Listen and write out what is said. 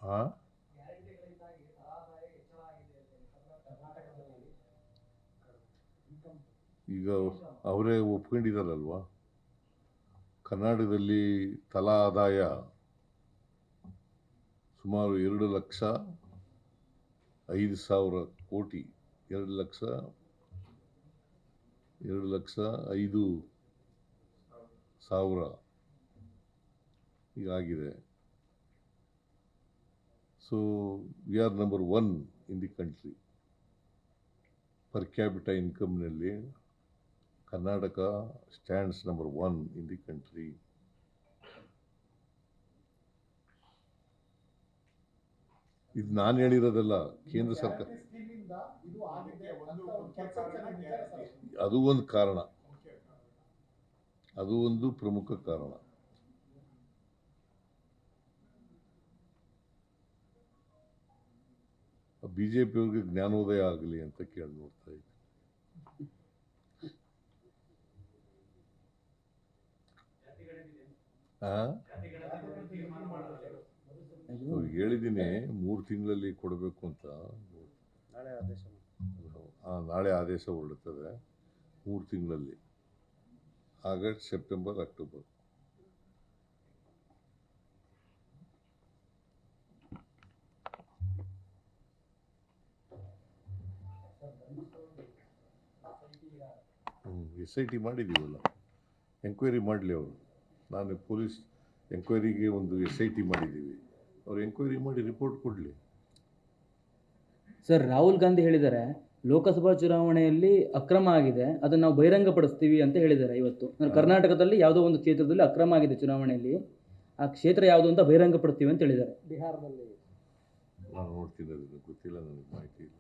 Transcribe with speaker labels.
Speaker 1: ಹಾಂ, ಈಗ ಅವರೇ ಒಪ್ಕೊಂಡಿದ್ದಾರಲ್ವಾ, ಕರ್ನಾಟಕದಲ್ಲಿ ತಲಾ ಆದಾಯ ಸುಮಾರು 2,05,000 ಕೋಟಿ, 2,05,000 ಹೀಗಾಗಿದೆ. So we are number 1 in the country. Per capital ಇನ್ಕಮ್ನಲ್ಲಿ Karnataka stands number 1 in the country. ಇದು ನಾನು ಹೇಳಿರೋದಲ್ಲ, ಕೇಂದ್ರ ಸರ್ಕಾರ. ಅದು ಒಂದು ಕಾರಣ, ಅದು ಒಂದು ಪ್ರಮುಖ ಕಾರಣ. ಬಿಜೆಪಿಯವ್ರಿಗೆ ಜ್ಞಾನೋದಯ ಆಗಲಿ ಅಂತ ಕೇಳಿ ನೋಡ್ತಾ ಇದ್ದೆ. ಹೇಳಿದ್ದೀನಿ 3 ತಿಂಗಳಲ್ಲಿ ಕೊಡಬೇಕು ಅಂತ. ನಾಳೆ ಆದೇಶ ಹೊರಡುತ್ತದೆ. 3 ತಿಂಗಳಲ್ಲಿ, ಆಗಸ್ಟ್, ಸೆಪ್ಟೆಂಬರ್, ಅಕ್ಟೋಬರ್. SIT ಮಾಡಿದ್ದೀವಲ್ಲ, ಎಂಕ್ವೈರಿ ಮಾಡಲಿ ಅವರು. ನಾನು ಪೊಲೀಸ್ ಎಂಕ್ವೈರಿಗೆ ಒಂದು SIT ಮಾಡಿದ್ದೀವಿ, ಅವ್ರು ಎಂಕ್ವೈರಿ ಮಾಡಿ ರಿಪೋರ್ಟ್ ಕೊಡಲಿ.
Speaker 2: ಸರ್, ರಾಹುಲ್ ಗಾಂಧಿ ಹೇಳಿದ್ದಾರೆ ಲೋಕಸಭಾ ಚುನಾವಣೆಯಲ್ಲಿ ಅಕ್ರಮ ಆಗಿದೆ, ಅದನ್ನು ನಾವು ಬಹಿರಂಗಪಡಿಸ್ತೀವಿ ಅಂತ ಹೇಳಿದ್ದಾರೆ. ಇವತ್ತು ಕರ್ನಾಟಕದಲ್ಲಿ ಯಾವುದೋ ಒಂದು ಕ್ಷೇತ್ರದಲ್ಲಿ ಅಕ್ರಮ ಆಗಿದೆ ಚುನಾವಣೆಯಲ್ಲಿ, ಆ ಕ್ಷೇತ್ರ ಯಾವುದು ಅಂತ ಬಹಿರಂಗಪಡ್ತೀವಿ ಅಂತ ಹೇಳಿದ್ದಾರೆ. ಬಿಹಾರದಲ್ಲಿ
Speaker 1: ನಾನು ನೋಡ್ತೀನಿ, ಅದನ್ನು ಗೊತ್ತಿಲ್ಲ, ನನಗೆ ಮಾಹಿತಿ ಇಲ್ಲ.